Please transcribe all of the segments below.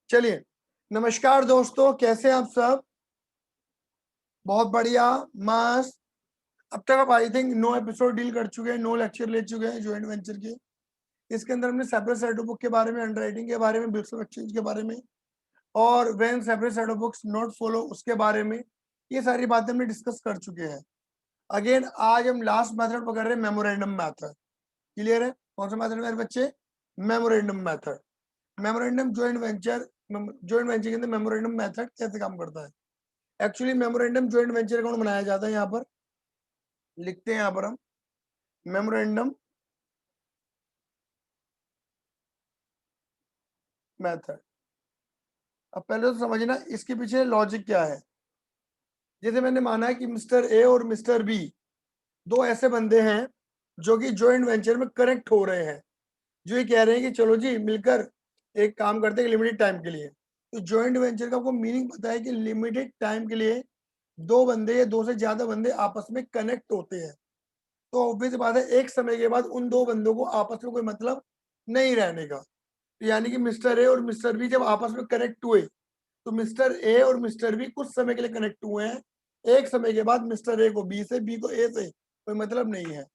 चलिए, नमस्कार दोस्तों, कैसे हैं आप सब? बहुत बढ़िया, मस्त। अब तक आप आई थिंक 9 एपिसोड डील कर चुके हैं, 9 लेक्चर ले चुके हैं जॉइंट वेंचर के। इसके अंदर हमने सेपरेट सेट ऑफ बुक के बारे में, अंडरराइटिंग के बारे में, बिल्स ऑफ एक्सचेंज के बारे में और when separate set of books not follow उसके बारे में, ये सारी बातें हमने डिस्कस कर चुके हैं। अगेन आज हम लास्ट मेथड पकड़ रहे हैं, मेमोरेंडम मेथड। क्लियर है? कौन सा मेथड मेरे बच्चे? Memorandum method. Memorandum joint venture के अंदर मेमोरेंडम मेथड कैसे काम करता है? Actually memorandum joint venture account बनाया जाता है। यहाँ पर लिखते हैं, यहाँ पर हम मेमोरेंडम मेथड। अब पहले तो समझना इसके पीछे लॉजिक क्या है। जैसे मैंने माना है कि मिस्टर ए और मिस्टर बी दो ऐसे बंदे हैं जो कि जॉइंट वेंचर में कनेक्ट हो रहे हैं, जो ये कह रहे हैं कि चलो जी मिलकर एक काम करते हैं लिमिटेड टाइम के लिए। तो जॉइंट वेंचर का आपको मीनिंग पता है कि लिमिटेड टाइम के लिए दो बंदे या दो से ज्यादा बंदे आपस में कनेक्ट होते हैं। तो ऑब्वियस बात है, एक समय के बाद उन दो बंदों को आपस में कोई मतलब नहीं रहने का। तो यानी कि मिस्टर ए और मिस्टर बी जब आपस में कनेक्ट हुए, तो मिस्टर ए और मिस्टर बी कुछ समय के लिए कनेक्ट हुए हैं। एक समय के बाद मिस्टर ए को बी से, बी को ए से कोई मतलब नहीं है।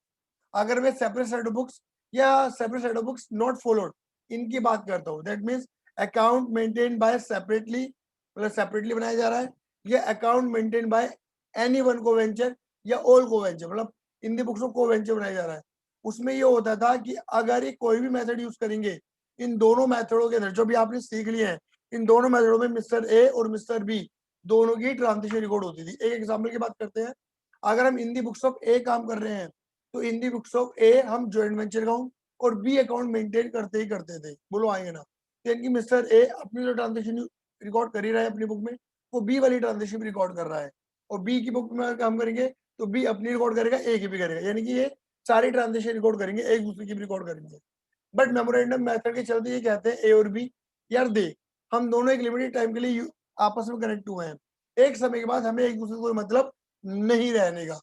अगर मैं सेपरेट सेट ऑफ बुक्स या separate set of books not followed इनकी बात करता हूँ, that means account maintain by separately, मतलब सेपरेटली बनाया जा रहा है, या account maintain by any one को वेंचर या ऑल को वेंचर, मतलब इन दी बुक्स को वेंचर बनाया जा रहा है। उसमें ये होता था कि अगर ये कोई भी मेथड यूज करेंगे, इन दोनों मेथडों के अंदर जो भी आपने सीख लिए हैं, इन दोनों मेथडों में मिस्टर ए और मिस्टर बी दोनों की ट्रांजिशन रिकॉर्ड होती थी। एक एग्जाम्पल की बात करते हैं। अगर हम इन दी बुक्स ऑफ ए काम कर रहे हैं, तो इन दी बुक्स ऑफ ए हम जॉइंट वेंचर अकाउंट और बी अकाउंट मेंटेन करते ही करते थे। बोलो आएंगे ना? यानी कि मिस्टर ए अपनी जो ट्रांजेक्शन रिकॉर्ड कर ही रहा है अपनी बुक में, वो बी वाली ट्रांजेक्शन भी रिकॉर्ड कर रहा है, और बी की बुक में काम करेंगे तो बी अपनी रिकॉर्ड करेगा, ए की भी करेगा। यानी कि ये सारी ट्रांजेक्शन रिकॉर्ड करेंगे, एक दूसरे की भी रिकॉर्ड करेंगे। बट मेमोरेंडम मेथड के चलते ये कहते हैं ए और बी, यार देख, हम दोनों एक लिमिटेड टाइम के लिए आपस में कनेक्ट हुए हैं, एक समय के बाद हमें एक दूसरे से कोई मतलब नहीं रहने का।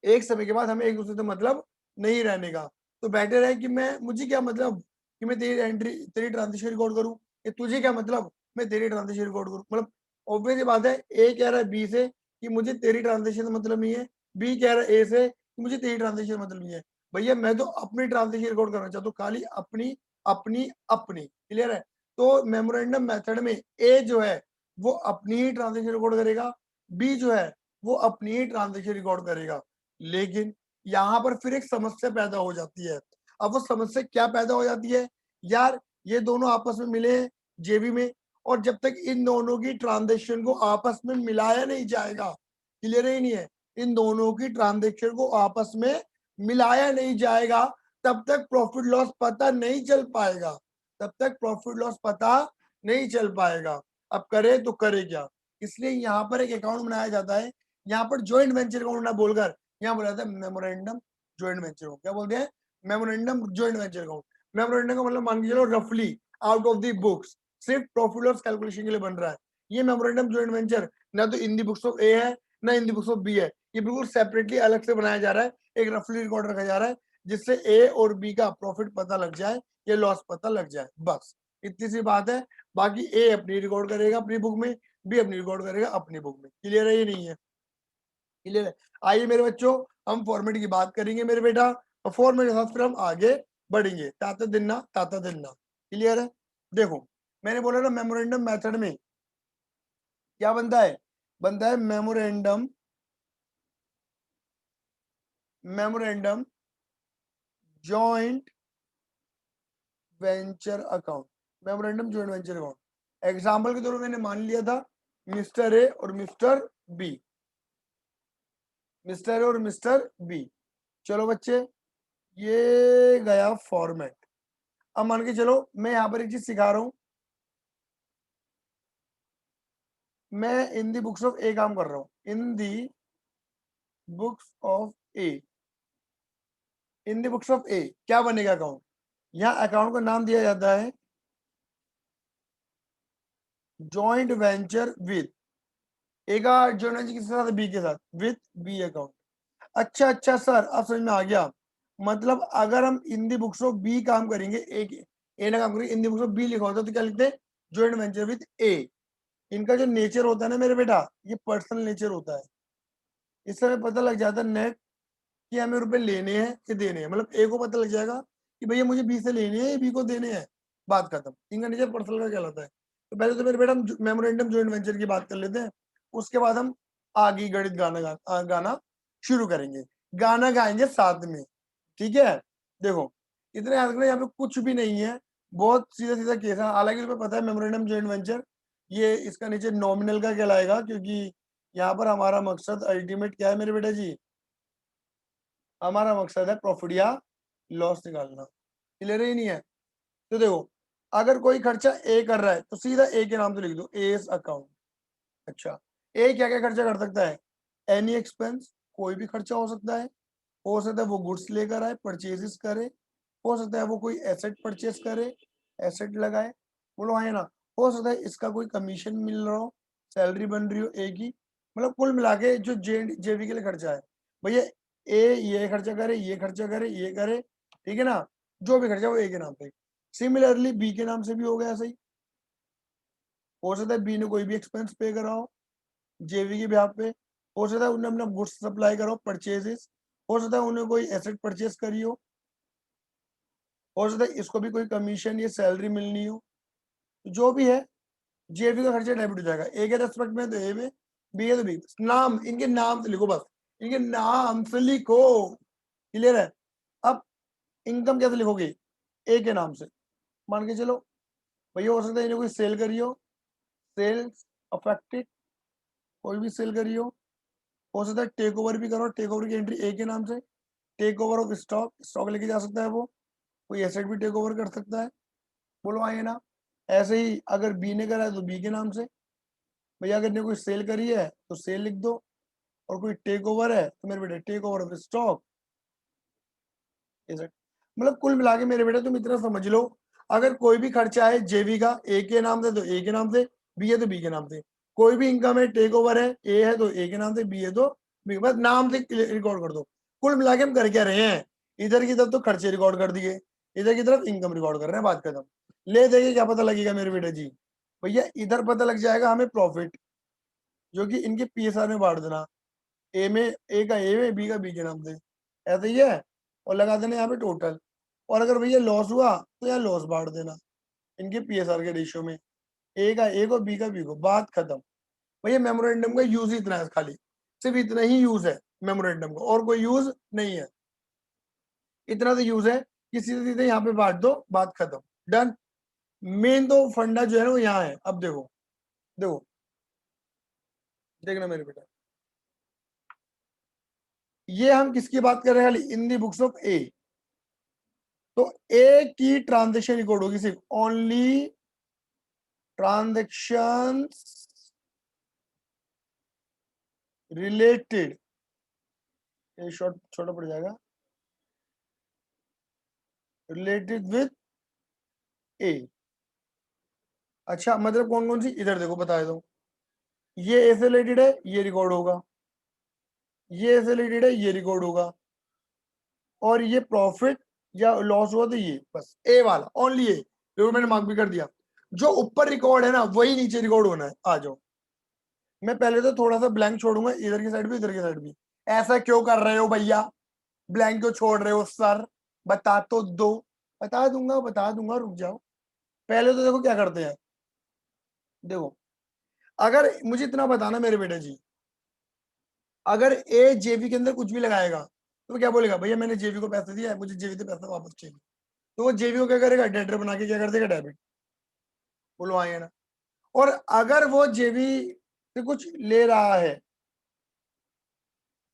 एक समय के बाद हमें एक दूसरे से मतलब नहीं रहने का। तो बेटर है कि मैं, मुझे क्या मतलब कि मैं तेरी एंट्री, तेरी ट्रांजिशन रिकॉर्ड करूं, ये तुझे क्या मतलब मैं तेरी ट्रांजिशन रिकॉर्ड करूं। मतलब ऑब्वियस बात है, ए कह रहा है बी से कि मुझे तेरी ट्रांजिशन से मतलब नहीं है, बी कह रहा है ए से कि मुझे तेरी ट्रांजिशन मतलब नहीं है। भैया मैं तो अपनी ट्रांजिशन रिकॉर्ड करना चाहता हूँ, खाली अपनी अपनी अपनी। क्लियर है? तो मेमोरेंडम मेथड में ए जो है वो अपनी ही ट्रांजिशन रिकॉर्ड करेगा, बी जो है वो अपनी ही ट्रांजिशन रिकॉर्ड करेगा। लेकिन यहाँ पर फिर एक समस्या पैदा हो जाती है। अब वो समस्या क्या पैदा हो जाती है? यार ये दोनों आपस में मिले हैं जेबी में, और जब तक इन दोनों की ट्रांजेक्शन को आपस में मिलाया नहीं जाएगा, क्लियर ही नहीं है, इन दोनों की ट्रांजेक्शन को आपस में मिलाया नहीं जाएगा, तब तक प्रॉफिट लॉस पता नहीं चल पाएगा। तब तक प्रॉफिट लॉस पता नहीं चल पाएगा। अब करे तो करे क्या? इसलिए यहाँ पर एक अकाउंट बनाया जाता है। यहाँ पर ज्वाइंट वेंचर अकाउंट ना बोलकर यहाँ बोला जाता है मेमोरेंडम ज्वाइंट वेंचर अकाउंट। क्या बोलते हैं? Memorandum joint venture account. Memorandum का मतलब मान के चलो रफली आउट ऑफ द बुक्स सिर्फ प्रॉफिट लॉस कैलकुलेशन के लिए बन रहा है। ये मेमोरेंडम ज्वाइंट वेंचर ना तो इन दी बुक्स ऑफ ए है ना इन दी बुक्स ऑफ बी है, ये बिल्कुल सेपरेटली अलग से बनाया जा रहा है, एक रफली रिकॉर्ड रखा जा रहा है, जिससे ए और बी का प्रॉफिट पता लग जाए या लॉस पता लग जाए। बस इतनी सी बात है। बाकी ए अपनी रिकॉर्ड करेगा अपनी बुक में, बी अपनी रिकॉर्ड करेगा अपनी बुक में। क्लियर है? ये नहीं है? क्लियर है? आइए मेरे बच्चों, हम फॉर्मेट की बात करेंगे मेरे बेटा, और फॉर्मेट के साथ फिर हम आगे बढ़ेंगे। ताता दिन्ना ताता दिन्ना। क्लियर है? देखो, मैंने बोला ना मेमोरेंडम मेथड में क्या बनता है? बनता है memorandum, memorandum joint venture account, memorandum joint venture account. Example के तौर पर मैंने मान लिया था मिस्टर ए और मिस्टर बी, मिस्टर ए और मिस्टर बी। चलो बच्चे, ये गया फॉर्मेट। अब मान के चलो मैं यहाँ पर एक चीज सिखा रहा हूं, मैं इन दी बुक्स ऑफ ए काम कर रहा हूं, in the books of A, in the books of A क्या बनेगा अकाउंट? यहाँ अकाउंट का नाम दिया जाता है जॉइंट वेंचर विद, ए का जॉइंट वेंचर किसके साथ? बी के साथ, विद बी अकाउंट। अच्छा अच्छा सर, अब समझ में आ गया। मतलब अगर हम इन दी बुक्स ऑफ बी काम करेंगे, ए ना काम करेंगे, इन दी बुक्स ऑफ बी लिखा होता है तो क्या लिखते हैं? ज्वाइंट वेंचर विद ए। इनका जो नेचर होता है ना मेरे बेटा, ये पर्सनल नेचर होता है। इससे हमें पता लग जाता है नेट कि हमें रुपए लेने हैं कि देने हैं। मतलब ए को पता लग जाएगा कि भैया मुझे बी से लेने हैं, बी को देने हैं, बात खत्म। इनका नेचर पर्सनल का कहलाता है। तो पहले तो मेरे बेटा हम मेमोरेंडम ज्वाइंट वेंचर की बात कर लेते हैं, उसके बाद हम आगे गणित गाना शुरू करेंगे। गाना गाएंगे साथ में, ठीक है। देखो इतने याद रखना, यहाँ पे कुछ भी नहीं है, बहुत सीधा सीधा केस है। हालांकि तुम्हें पता है मेमोरेंडम ज्वाइंट वेंचर ये इसका नीचे नॉमिनल का कहलाएगा, क्योंकि यहाँ पर हमारा मकसद अल्टीमेट क्या है मेरे बेटा जी, हमारा मकसद है प्रॉफिट या लॉस निकालना। क्लियर ही नहीं है? तो देखो अगर कोई खर्चा ए कर रहा है तो सीधा ए के नाम से लिख दो, एस अकाउंट। अच्छा, ए क्या क्या खर्चा कर सकता है? एनी एक्सपेंस, कोई भी खर्चा हो सकता है वो गुड्स लेकर आए, परचेजेस करे, हो सकता है वो कोई एसेट परचेस करे, एसेट लगाए, बोलो हाँ या ना। हो सकता है इसका कोई कमीशन मिल रहा हो, सैलरी बन रही हो ए की। मतलब कुल मिला के जो जेवी के लिए खर्चा है, भैया ए ये खर्चा करे, ये खर्चा करे, ये करे, ठीक है ना। जो भी खर्चा वो ए के नाम पे। सिमिलरली बी के नाम से भी हो गया ऐसा ही। हो सकता है बी ने कोई भी एक्सपेंस पे करा हो जेवी के ब्याह पे, हो सकता है उन्हें अपना गुड्स सप्लाई करो, परचेजेस, हो सकता है उन्हें कोई एसेट परचेस करी हो सकता है इसको भी कोई कमीशन या सैलरी मिलनी हो। जो भी है जेबी का खर्चा डेबिट हो जाएगा। ए के रेस्पेक्ट में तो ए में, बी है तो बी। नाम, इनके नाम से लिखो बस, इनके नाम से लिखो। क्लियर है? अब इनकम कैसे लिखोगे? ए के नाम से मान के चलो, भैया हो सकता है इन्हें कोई सेल करी हो, सेल्स अफेक्टेड, कोई भी सेल करी हो सकता है टेक ओवर भी करो, टेक ओवर की एंट्री ए के नाम से, take over of stock, stock लेके जा सकता है वो, कोई एसेट भी टेक ओवर कर सकता है, बोलो आइए ना। ऐसे ही अगर बी ने करा है तो बी के नाम से, भैया अगर ने कोई सेल करी है तो सेल लिख दो, और कोई टेक ओवर है तो मेरे बेटे टेक ओवर ऑफ स्टॉक, मतलब कुल मिला के मेरे बेटे तुम इतना समझ लो, अगर कोई भी खर्चा है जेवी का ए के नाम से तो ए के नाम से, बी है तो बी के नाम से, कोई भी इनकम है टेक ओवर है, ए है तो ए के नाम से, बी है तो बी, बस नाम से रिकॉर्ड कर दो। कुल मिला के हम कर क्या रहे हैं, इधर की तरफ तो खर्चे रिकॉर्ड कर दिए, इधर की तरफ इनकम रिकॉर्ड कर रहे हैं, बात खत्म। ले देखिए क्या पता लगेगा मेरे बेटे जी, भैया इधर पता लग जाएगा हमें प्रॉफिट, जो कि इनके पीएसआर में बांट देना, ए में ए का ए में, बी का बी के नाम से, ऐसा ही है। और लगा देना यहाँ पे टोटल, और अगर भैया लॉस हुआ तो यहाँ लॉस बांट देना इनके पीएसआर के रेशियो में, ए का ए को, बी का बी को, बात खत्म। भैया मेमोरेंडम का यूज ही इतना है, खाली सिर्फ इतना ही यूज है मेमोरेंडम का, और कोई यूज नहीं है। इतना तो यूज है कि सीधे सीधे यहाँ पे बांट दो, बात खत्म, डन। मेन तो फंडा जो है ना वो यहाँ है। अब देखो, देखो देखना मेरे बेटा, ये हम किसकी बात कर रहे हैं? इन दी बुक्स ऑफ ए। तो ए की ट्रांजेक्शन रिकॉर्ड होगी सिर्फ, ओनली ट्रांजेक्शन रिलेटेड, ये शॉर्ट छोटा पड़ जाएगा, रिलेटेड विद ए। अच्छा मतलब कौन कौन सी, इधर देखो बता दो, ये ए से रिलेटेड है, ये रिकॉर्ड होगा, ये ए से रिलेटेड है, ये रिकॉर्ड होगा, और ये प्रॉफिट या लॉस हुआ तो ये, बस ए वाला ओनली ए, देखो मैंने मार्क भी कर दिया। जो ऊपर रिकॉर्ड है ना वही नीचे रिकॉर्ड होना है। आ जाओ, मैं पहले तो थोड़ा सा ब्लैंक छोड़ूंगा, इधर की साइड भी इधर की साइड भी। ऐसा क्यों कर रहे हो भैया, ब्लैंक क्यों छोड़ रहे हो सर, बता तो दो। बता दूंगा, रुक जाओ। पहले तो देखो क्या करते हैं, देखो अगर मुझे इतना बताना मेरे बेटे जी, अगर ए जेवी के अंदर कुछ भी लगाएगा तो क्या बोलेगा, भैया मैंने जेवी को पैसे दिया है, मुझे जेवी से पैसा वापस चाहिए, तो वो जेवी को क्या करेगा, डेटर बना के क्या कर देगा, डेबिट। बोलो आए ना। और अगर वो जेवी से कुछ ले रहा है,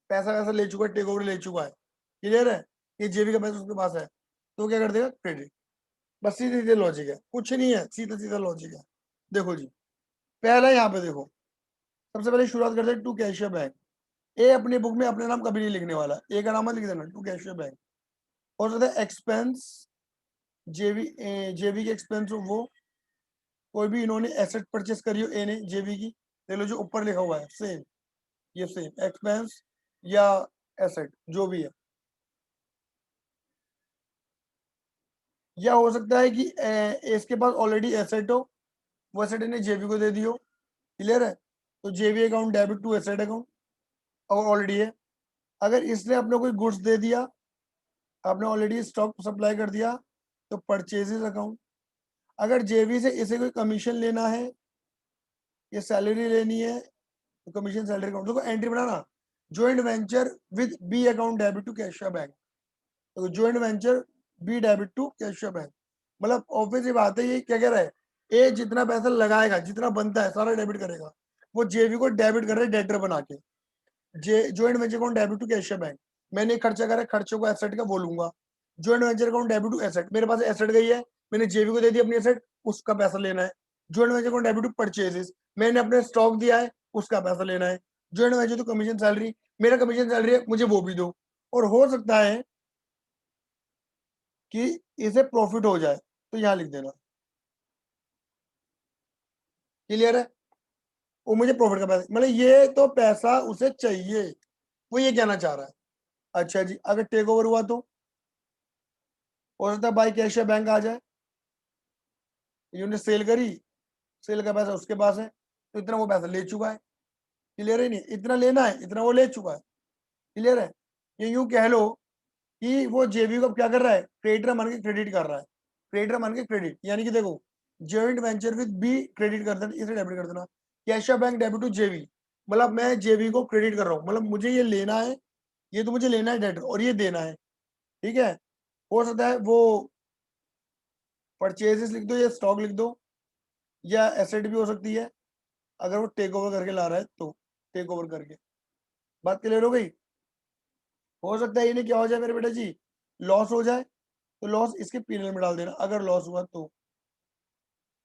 पैसा वैसा ले चुका है, टेक ओवर ले चुका है, क्लियर है, ये जेवी का पैसा उसके पास है, तो क्या कर देगा, क्रेडिट। बस सीधे सीधे लॉजिक है, कुछ नहीं है, सीधा सीधा लॉजिक है। देखो जी, पहला यहाँ पे देखो, सबसे पहले शुरुआत करते हैं टू कैशियर बैंक। ए अपनी बुक में अपने नाम कभी नहीं लिखने वाला, ए का नाम मत लिख देना, टू कैशियर बैंक। और सकता है एक्सपेंस, जेवी, जेवी के एक्सपेंस हो वो, कोई भी इन्होंने एसेट परचेस करी हो ए ने जेवी की, देख लो जो ऊपर लिखा हुआ है सेम, ये सेम एक्सपेंस या एसेट जो भी है। या हो सकता है कि इसके पास ऑलरेडी एसेट हो, वो एसेट इन्हें जेवी को दे दियो, क्लियर है। तो JV account debit to asset account और ऑलरेडी है। अगर इसने अपने कोई गुड्स दे दिया, आपने ऑलरेडी स्टॉक सप्लाई कर दिया, तो परचेजेस अकाउंट। अगर जेवी से इसे कोई कमीशन लेना है या सैलरी लेनी है, तो कमीशन सैलरी अकाउंट। देखो एंट्री बनाना, joint venture with B account debit to cashier bank. तो joint venture B debit to cashier bank, मतलब ऑब्वियसली बात है, ये क्या कह रहा है, ए जितना पैसा लगाएगा, जितना बनता है सारा डेबिट करेगा। वो जेवी को डेबिट कर रहे हैं डेटर बना के। Joint venture account debit to cashier bank, मैंने खर्चा करा, खर्चों को एसेट का बोलूंगा। Joint venture account debit to asset, मेरे पास एसेट गई है, मैंने जेवी को दे दी अपनी एसेट, उसका पैसा लेना है। Joint venture account debit to purchases, मैंने अपने स्टॉक दिया है, उसका पैसा लेना है। Joint venture to commission salary, मेरा कमीशन सैलरी है, मुझे वो भी दो। और हो सकता है कि इसे प्रॉफिट हो जाए, तो यहां लिख देना, क्लियर है। वो मुझे प्रॉफिट का पैसा, मतलब ये तो पैसा उसे चाहिए, वो ये कहना चाह रहा है। अच्छा जी, अगर टेक ओवर हुआ तो हो सकता है बाई कैशियर बैंक आ जाए, यूनिट सेल करी, सेल का पैसा उसके पास है, तो इतना वो पैसा ले चुका है, क्लियर है। नहीं इतना लेना है, इतना वो ले चुका है, क्लियर है। ये यूं कह लो कि वो जेवी को क्या कर रहा है, क्रेडिटर मान के क्रेडिट कर रहा है, क्रेडिटर मान के क्रेडिट, यानी कि देखो joint venture with B credit कर देना, इसे डेबिट कर देना। कैशियर बैंक डेबिट टू जेवी, मतलब मैं जेवी को क्रेडिट कर रहा हूँ, मतलब मुझे ये लेना है, ये तो मुझे लेना है डेटर, और ये देना है, ठीक है। हो सकता है वो परचेजेस लिख दो या स्टॉक लिख दो, या एसेट भी हो सकती है, अगर वो टेक ओवर करके ला रहा है तो टेक ओवर करके। बात क्लियर हो गई। हो सकता है इन्हें क्या हो जाए मेरे बेटा जी, लॉस हो जाए, तो लॉस इसके पीएनएल में डाल देना, अगर लॉस हुआ तो,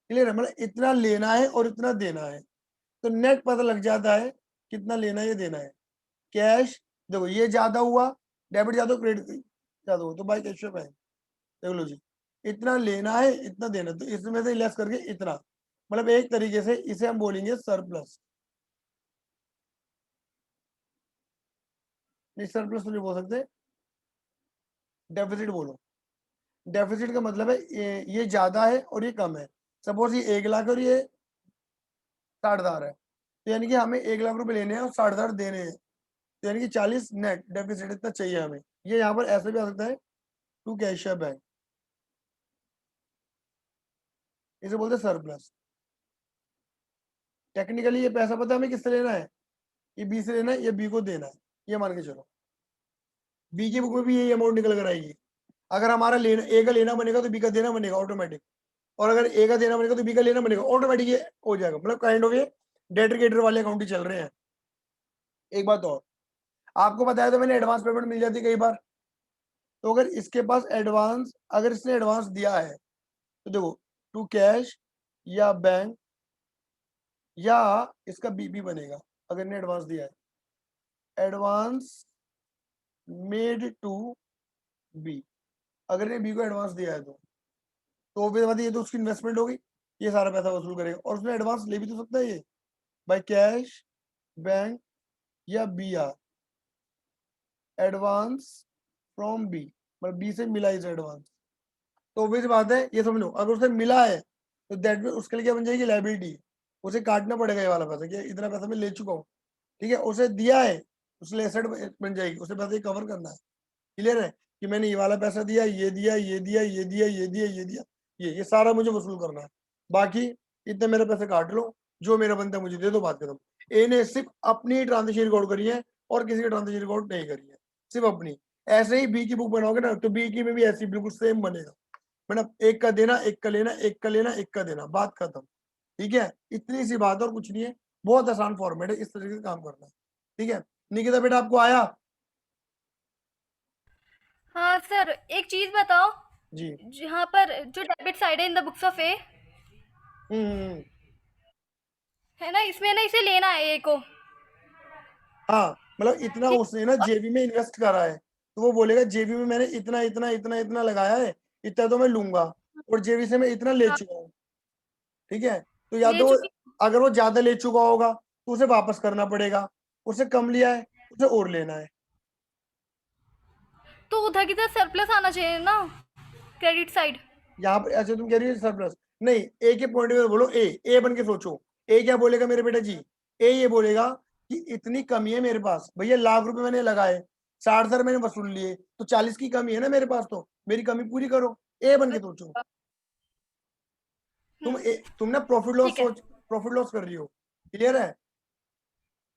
क्लियर है। मतलब इतना लेना है और इतना देना है, तो नेट पता लग जाता है कितना लेना है, ये देना है। कैश, देखो ये ज्यादा हुआ, डेबिट ज्यादा, क्रेडिट ज्यादा हुआ, तो बाई कैश है, देख लो जी, इतना लेना है इतना देना है, तो इसमें से लेस करके इतना, मतलब एक तरीके से इसे हम बोलेंगे सरप्लस। नहीं सरप्लस तो नहीं बोल सकते, डेफिसिट बोलो। डेफिसिट का मतलब है ये ज्यादा है और ये कम है। सपोज ये 1 लाख और ये 60,000 है, तो यानी कि हमें 1 लाख रुपए लेने हैं और 60,000 देने हैं, तो यानी कि 40 नेट डेफिसिट इतना चाहिए हमें। ये यहाँ पर ऐसे भी आ सकता है, टू कैशियर बैंक, इसे बोलते हैं सरप्लस। टेक्निकली ये पैसा पता है हमें किससे लेना है, ये बी से लेना है, ये बी को देना है, ये मान के चलो। बी की बुक में भी यही अमाउंट निकल कर आएगी। अगर हमारा लेना, ए का लेना बनेगा तो बी का देना बनेगा ऑटोमेटिक, और अगर ए का देना बनेगा तो बी का लेना बनेगा ऑटोमेटिक, ये हो जाएगा। मतलब काइंड ऑफ ये डेटर क्रेडिटर वाले अकाउंट ही चल रहे हैं। एक बात और, आपको बताया तो मैंने, एडवांस पेमेंट मिल जाती है कई बार। तो अगर इसके पास एडवांस, अगर इसने एडवांस दिया है, तो देखो टू कैश या बैंक, या इसका बीबी बनेगा, अगर ने एडवांस दिया है, एडवांस मेड टू बी, अगर ने बी को एडवांस दिया है तो फिर बात ये तो उसकी इन्वेस्टमेंट होगी, ये सारा पैसा वसूल करेगा, और उसने एडवांस ले भी तो सकता है ये, बाय कैश, बैंक, या B R, advance from B, मतलब बी से मिला इस एडवांस। तो obvious बात है, ये समझ लो, अगर उसे मिला है तो दैट मीन उसके लिए क्या बन जाएगी, लाइबिलिटी, उसे काटना पड़ेगा ये वाला पैसा, कि इतना पैसा मैं ले चुका हूँ, ठीक है। उसे दिया है, उसके एसेट बन जाएगी, उसे पैसा कवर करना है, क्लियर है, कि मैंने ये वाला पैसा दिया, ये दिया, ये दिया, ये दिया, ये दिया, ये दिया, ये सारा मुझे वसूल करना है। बाकी इतने मेरे पैसे काट लो, जो मेरा बनता है मुझे दे दो, बात खत्म। ए ने सिर्फ अपनी ट्रांजेक्शन रिकॉर्ड करी है, और किसी की ट्रांजेक्शन रिकॉर्ड नहीं करी है, सिर्फ अपनी। ऐसे ही बी की बुक बनाओगे ना, तो बी की में भी ऐसी बिल्कुल सेम बनेगा, मतलब एक का देना, एक का लेना, एक का लेना, एक का देना, बात खत्म, ठीक है। इतनी सी बात, और कुछ नहीं है, बहुत आसान फॉर्मेट है, इस तरीके से काम करना है, ठीक है। निकिता बेटा आपको आया? हाँ सर, एक चीज बताओ, जी। जहाँ पर जो डेबिट साइड है इन द बुक्स ऑफ ए, हम्म। है ना, इसमें ना इसे लेना है ए को। हाँ, मतलब इतना ठीक। उसने ना जेबी में इन्वेस्ट करा है, तो वो बोलेगा जेबी में मैंने इतना इतना इतना इतना लगाया है, इतना तो मैं लूंगा, और जेबी से मैं इतना ले हाँ, चुका हूँ, ठीक है। तो या ले तो चुकी। अगर वो ज्यादा ले चुका होगा तो उसे वापस करना पड़ेगा, उसे कम लिया है उसे और लेना है। तो उधर की तरफ सरप्लस आना चाहिए ना, क्रेडिट साइड। यहाँ पर ऐसे तुम कह रही हो सरप्लस, नहीं ए के पॉइंट में बोलो, ए बन के सोचो। ए क्या बोलेगा मेरे बेटा जी? ए ये बोलेगा कि इतनी कमी है मेरे पास, भैया लाख रुपए मैंने लगाए, 60,000 मैंने वसूल लिए, तो 40 की कमी है ना मेरे पास, तो मेरी कमी पूरी करो। ए बन के सोचो। तुम ना प्रॉफिट लॉस ठीक है। सोच, प्रॉफिट लॉस कर रही हो। क्लियर है?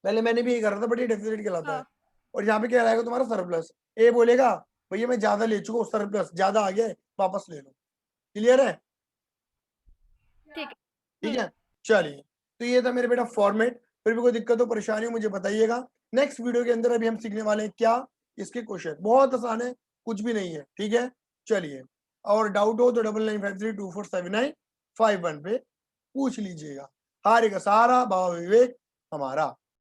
पहले मैंने भी ये कर रहा था, बट ये डेफिसिट कहलाता है। हाँ और यहाँ पे क्या रहेगा तुम्हारा? सरप्लस। ए बोलेगा भैया मैं ज्यादा ले चुका हूँ, सरप्लस ज्यादा आ गया है, वापस ले लो। क्लियर है? ठीक है। ठीक है, चलिए। तो ये था मेरे बेटा फॉर्मेट। फिर भी कोई दिक्कत हो, परेशानी हो, मुझे बताइएगा। नेक्स्ट वीडियो के अंदर अभी हम सीखने वाले हैं क्या, इसके क्वेश्चन बहुत आसान है, कुछ भी नहीं है। ठीक है, चलिए। और डाउट हो तो 9953247951 पे पूछ लीजिएगा। हारेगा सारा भाव विवेक हमारा।